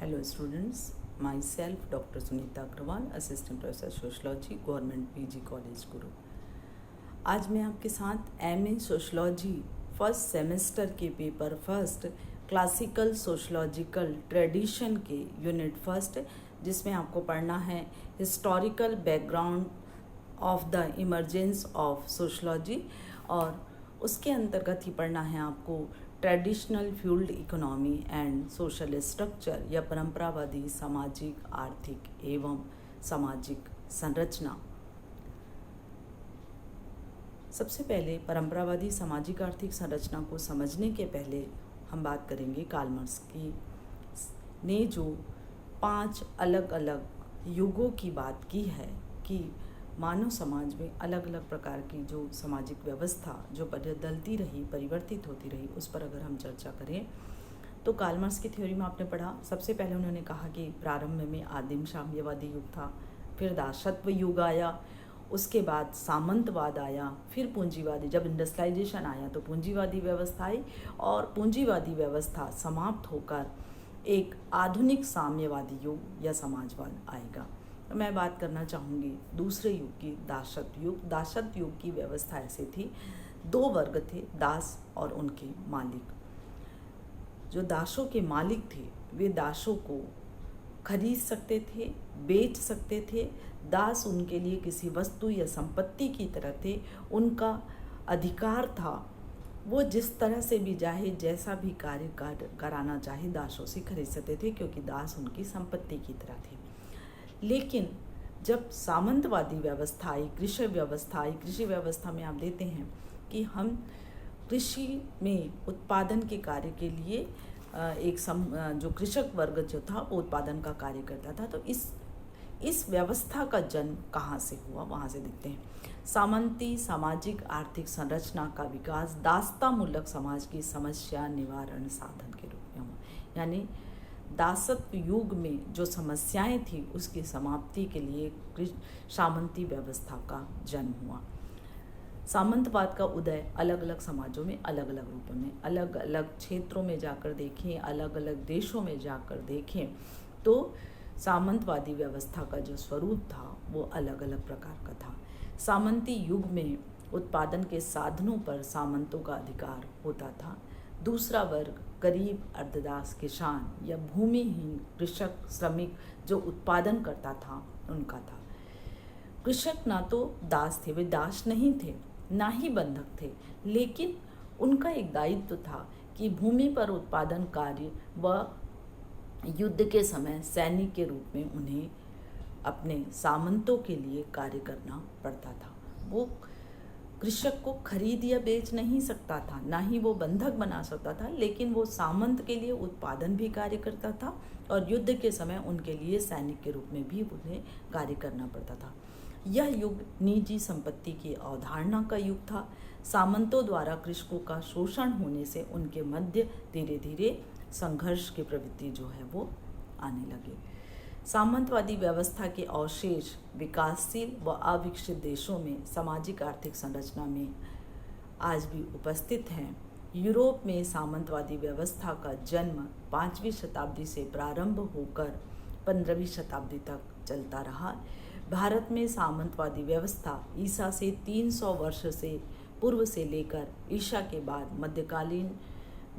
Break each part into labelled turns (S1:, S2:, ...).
S1: Hello students, myself Dr. Sunita Agrawal, Assistant Professor Sociology, Government PG College Guru। आज मैं आपके साथ MA sociology first semester के paper first classical sociological tradition के unit first, जिसमें आपको पढ़ना है historical background of the emergence of sociology, और उसके अंतर्गत ही पढ़ना है आपको traditional fuelled economy and social structure या परंपरावादी सामाजिक आर्थिक एवं सामाजिक संरचना। सबसे पहले परंपरावादी सामाजिक आर्थिक संरचना को समझने के पहले हम बात करेंगे कार्ल मार्क्स की ने जो 5 अलग अलग युगों की बात की है कि मानव समाज में अलग अलग प्रकार की जो सामाजिक व्यवस्था जो बदलती रही, परिवर्तित होती रही, उस पर अगर हम चर्चा करें तो कार्ल मार्क्स की थ्योरी में आपने पढ़ा। सबसे पहले उन्होंने कहा कि प्रारंभ में आदिम साम्यवादी युग था, फिर दासत्व युग आया, उसके बाद सामंतवाद आया, फिर पूंजीवादी, जब इंडस्ट्रियलाइजेशन आया तो पूंजीवादी व्यवस्था आई, और पूंजीवादी व्यवस्था समाप्त होकर एक आधुनिक साम्यवादी युग या समाजवाद आएगा। मैं बात करना चाहूँगी दूसरे युग की, दासत्व युग। दासत्व युग की व्यवस्था ऐसे थी, 2 वर्ग थे, दास और उनके मालिक। जो दासों के मालिक थे वे दासों को खरीद सकते थे, बेच सकते थे। दास उनके लिए किसी वस्तु या संपत्ति की तरह थे, उनका अधिकार था, वो जिस तरह से भी चाहे, जैसा भी कार्य कराना चाहे दासों से खरीद सकते थे, क्योंकि दास उनकी संपत्ति की तरह थे। लेकिन जब सामंतवादी व्यवस्था आई, कृषि व्यवस्था आई, कृषि व्यवस्था में आप देते हैं कि हम कृषि में उत्पादन के कार्य के लिए जो कृषक वर्ग जो था वो उत्पादन का कार्य करता था। तो इस व्यवस्था का जन्म कहाँ से हुआ, वहाँ से देखते हैं। सामंती सामाजिक आर्थिक संरचना का विकास दासतामूलक समाज की समस्या निवारण साधन के रूप में हुआ, यानी दासत्व युग में जो समस्याएं थी उसकी समाप्ति के लिए सामंती व्यवस्था का जन्म हुआ। सामंतवाद का उदय अलग अलग समाजों में अलग अलग रूपों में, अलग अलग क्षेत्रों में जाकर देखें, अलग अलग देशों में जाकर देखें तो सामंतवादी व्यवस्था का जो स्वरूप था वो अलग अलग प्रकार का था। सामंती युग में उत्पादन के साधनों पर सामंतों का अधिकार होता था। दूसरा वर्ग गरीब अर्धदास किसान या भूमिहीन कृषक श्रमिक जो उत्पादन करता था उनका था। कृषक ना तो दास थे, वे दास नहीं थे, ना ही बंधक थे, लेकिन उनका एक दायित्व था कि भूमि पर उत्पादन कार्य व युद्ध के समय सैनिक के रूप में उन्हें अपने सामंतों के लिए कार्य करना पड़ता था। वो कृषक को खरीद या बेच नहीं सकता था, ना ही वो बंधक बना सकता था, लेकिन वो सामंत के लिए उत्पादन भी कार्य करता था और युद्ध के समय उनके लिए सैनिक के रूप में भी उन्हें कार्य करना पड़ता था। यह युग निजी संपत्ति की अवधारणा का युग था। सामंतों द्वारा कृषकों का शोषण होने से उनके मध्य धीरे धीरे संघर्ष की प्रवृत्ति जो है वो आने लगे। सामंतवादी व्यवस्था के अवशेष विकासशील व अविकसित देशों में सामाजिक आर्थिक संरचना में आज भी उपस्थित हैं। यूरोप में सामंतवादी व्यवस्था का जन्म 5वीं शताब्दी से प्रारंभ होकर 15वीं शताब्दी तक चलता रहा। भारत में सामंतवादी व्यवस्था ईसा से 300 वर्ष से पूर्व से लेकर ईसा के बाद मध्यकालीन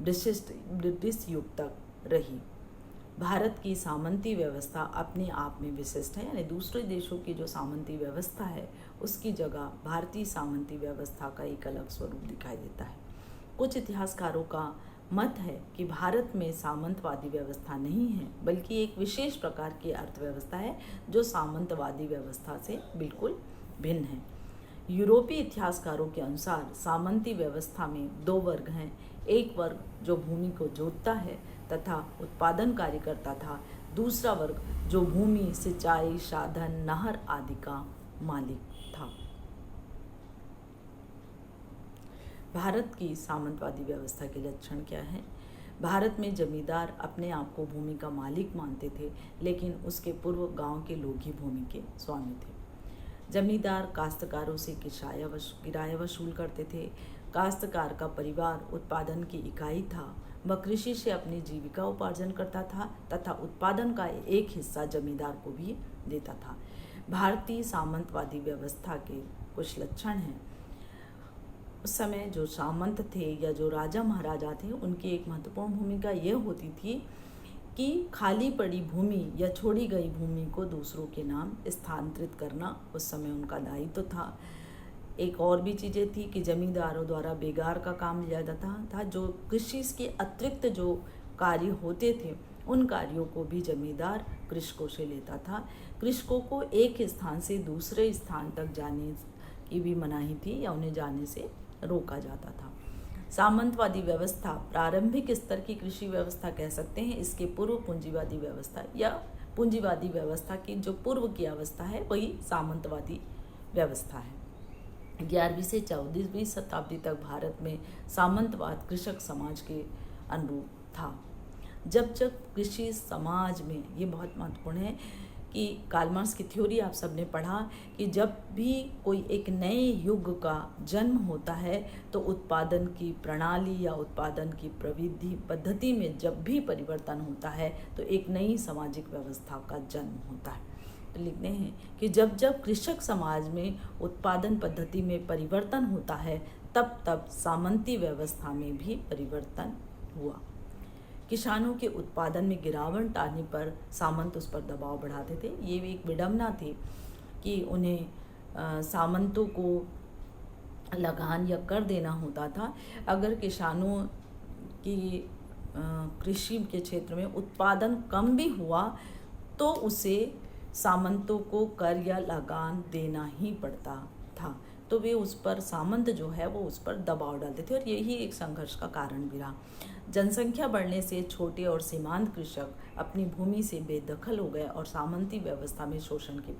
S1: ब्रिटिश युग तक रही। भारत की सामंती व्यवस्था अपने आप में विशिष्ट है, यानी दूसरे देशों की जो सामंती व्यवस्था है उसकी जगह भारतीय सामंती व्यवस्था का एक अलग स्वरूप दिखाई देता है। कुछ इतिहासकारों का मत है कि भारत में सामंतवादी व्यवस्था नहीं है, बल्कि एक विशेष प्रकार की अर्थव्यवस्था है जो सामंतवादी व्यवस्था से बिल्कुल भिन्न है। यूरोपीय इतिहासकारों के अनुसार सामंती व्यवस्था में 2 वर्ग हैं। एक वर्ग जो भूमि को जोतता है तथा उत्पादन कार्य करता था, दूसरा वर्ग जो भूमि, सिंचाई, साधन, नहर आदि का मालिक था। भारत की सामंतवादी व्यवस्था के लक्षण क्या हैं? भारत में जमींदार अपने आप को भूमि का मालिक मानते थे, लेकिन उसके पूर्व गांव के लोग ही भूमि के स्वामी थे। जमींदार काश्तकारों से किराया वसूल करते थे। काश्तकार का परिवार उत्पादन की इकाई था। वह कृषि से अपनी जीविका उपार्जन करता था तथा उत्पादन का एक हिस्सा जमींदार को भी देता था। भारतीय सामंतवादी व्यवस्था के कुछ लक्षण हैं। उस समय जो सामंत थे या जो राजा महाराजा थे, उनकी एक महत्वपूर्ण भूमिका यह होती थी कि खाली पड़ी भूमि या छोड़ी गई भूमि को दूसरों के नाम स्थानांतरित करना उस समय उनका दायित्व था। एक और भी चीज़ें थी कि जमींदारों द्वारा बेगार का काम लिया जाता था। जो कृषि के अतिरिक्त जो कार्य होते थे, उन कार्यों को भी जमींदार कृषकों से लेता था। कृषकों को एक स्थान से दूसरे स्थान तक जाने की भी मनाही थी या उन्हें जाने से रोका जाता था। सामंतवादी व्यवस्था प्रारंभिक स्तर की कृषि व्यवस्था कह सकते हैं। इसके पूर्व पूंजीवादी व्यवस्था या पूंजीवादी व्यवस्था की जो पूर्व की अवस्था है वही सामंतवादी व्यवस्था है। 11वीं से 14वीं शताब्दी तक भारत में सामंतवाद कृषक समाज के अनुरूप था। जब कृषि समाज में, ये बहुत महत्वपूर्ण है कि कार्ल मार्क्स की थ्योरी आप सबने पढ़ा कि जब भी कोई एक नए युग का जन्म होता है तो उत्पादन की प्रणाली या उत्पादन की प्रविधि पद्धति में जब भी परिवर्तन होता है तो एक नई सामाजिक व्यवस्था का जन्म होता है। तो लिखते हैं कि जब कृषक समाज में उत्पादन पद्धति में परिवर्तन होता है तब सामंती व्यवस्था में भी परिवर्तन हुआ। किसानों के उत्पादन में गिरावट आने पर सामंत उस पर दबाव बढ़ाते थे। ये भी एक विडंबना थी कि उन्हें सामंतों को लगान या कर देना होता था। अगर किसानों की कृषि के क्षेत्र में उत्पादन कम भी हुआ तो उसे सामंतों को कर या लगान देना ही पड़ता था। तो वे उस पर, सामंत जो है वो उस पर दबाव डालते थे और यही एक संघर्ष का कारण भी रहा। जनसंख्या बढ़ने से छोटे और सीमांत कृषक अपनी भूमि से बेदखल हो गए और सामंती व्यवस्था में शोषण की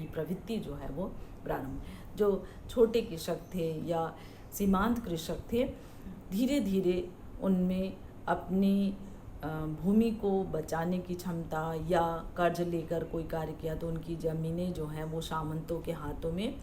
S1: प्रवृत्ति जो है वो प्रारंभ। जो छोटे कृषक थे या सीमांत कृषक थे, धीरे धीरे उनमें अपनी भूमि को बचाने की क्षमता या कर्ज लेकर कोई कार्य किया तो उनकी ज़मीनें जो हैं वो सामंतों के हाथों में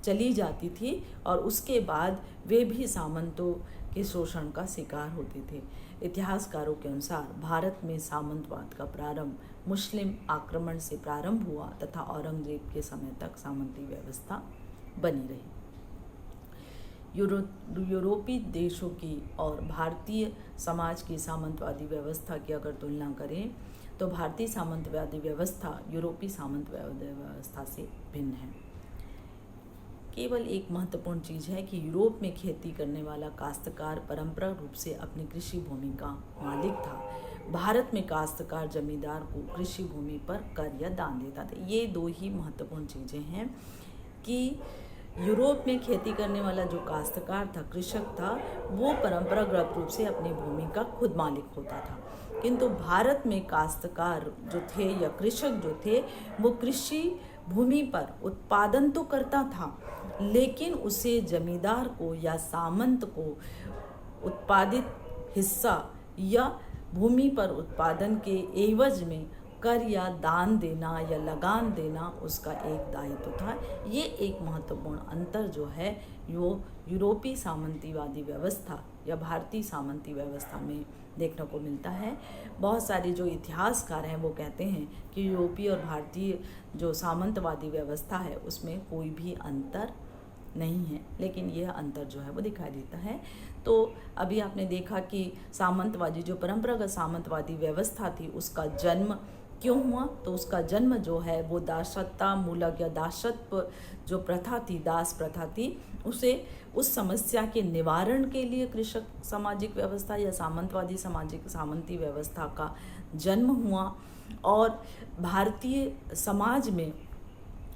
S1: चली जाती थी और उसके बाद वे भी सामंतों के शोषण का शिकार होते थे। इतिहासकारों के अनुसार भारत में सामंतवाद का प्रारंभ मुस्लिम आक्रमण से प्रारंभ हुआ तथा औरंगजेब के समय तक सामंती व्यवस्था बनी रही। यूरोपीय देशों की और भारतीय समाज की सामंतवादी व्यवस्था की अगर तुलना करें तो भारतीय सामंतवादी व्यवस्था यूरोपीय सामंतवादी व्यवस्था से भिन्न है। केवल एक महत्वपूर्ण चीज़ है कि यूरोप में खेती करने वाला काश्तकार परंपरागत रूप से अपनी कृषि भूमि का मालिक था। भारत में काश्तकार जमींदार को कृषि भूमि पर कर या दान देता था। ये दो ही महत्वपूर्ण चीज़ें हैं कि यूरोप में खेती करने वाला जो काश्तकार था, कृषक था, वो परंपरागत रूप से अपनी भूमि का खुद मालिक होता था। किंतु भारत में काश्तकार जो थे या कृषक जो थे वो कृषि भूमि पर उत्पादन तो करता था लेकिन उसे जमींदार को या सामंत को उत्पादित हिस्सा या भूमि पर उत्पादन के एवज में कर या दान देना या लगान देना उसका एक दायित्व था। ये एक महत्वपूर्ण अंतर जो है वो यूरोपीय सामंतीवादी व्यवस्था या भारतीय सामंती व्यवस्था में देखने को मिलता है। बहुत सारे जो इतिहासकार हैं वो कहते हैं कि यूरोपीय और भारतीय जो सामंतवादी व्यवस्था है उसमें कोई भी अंतर नहीं है, लेकिन यह अंतर जो है वो दिखाई देता है। तो अभी आपने देखा कि सामंतवादी जो परंपरागत सामंतवादी व्यवस्था थी उसका जन्म क्यों हुआ, तो उसका जन्म जो है वो दासता मूलक या दासत्व जो प्रथा थी, दास प्रथा थी, उसे उस समस्या के निवारण के लिए कृषक सामाजिक व्यवस्था या सामंतवादी सामंती व्यवस्था का जन्म हुआ। और भारतीय समाज में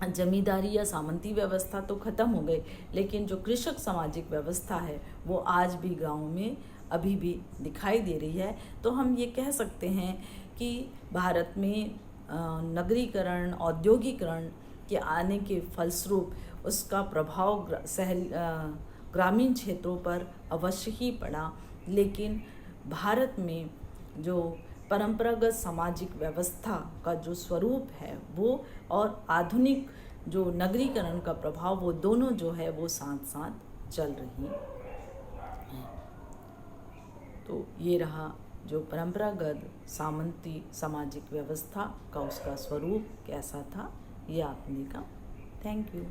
S1: जमींदारी या सामंती व्यवस्था तो ख़त्म हो गई, लेकिन जो कृषक सामाजिक व्यवस्था है वो आज भी गाँव में अभी भी दिखाई दे रही है। तो हम ये कह सकते हैं कि भारत में नगरीकरण, औद्योगिकरण के आने के फलस्वरूप उसका प्रभाव ग्रामीण क्षेत्रों पर अवश्य ही पड़ा, लेकिन भारत में जो परंपरागत सामाजिक व्यवस्था का जो स्वरूप है वो और आधुनिक जो नगरीकरण का प्रभाव, वो दोनों जो है वो साथ साथ चल रही हैं। तो ये रहा जो परंपरागत सामंती सामाजिक व्यवस्था का उसका स्वरूप कैसा था, ये आपने देखा। Thank you.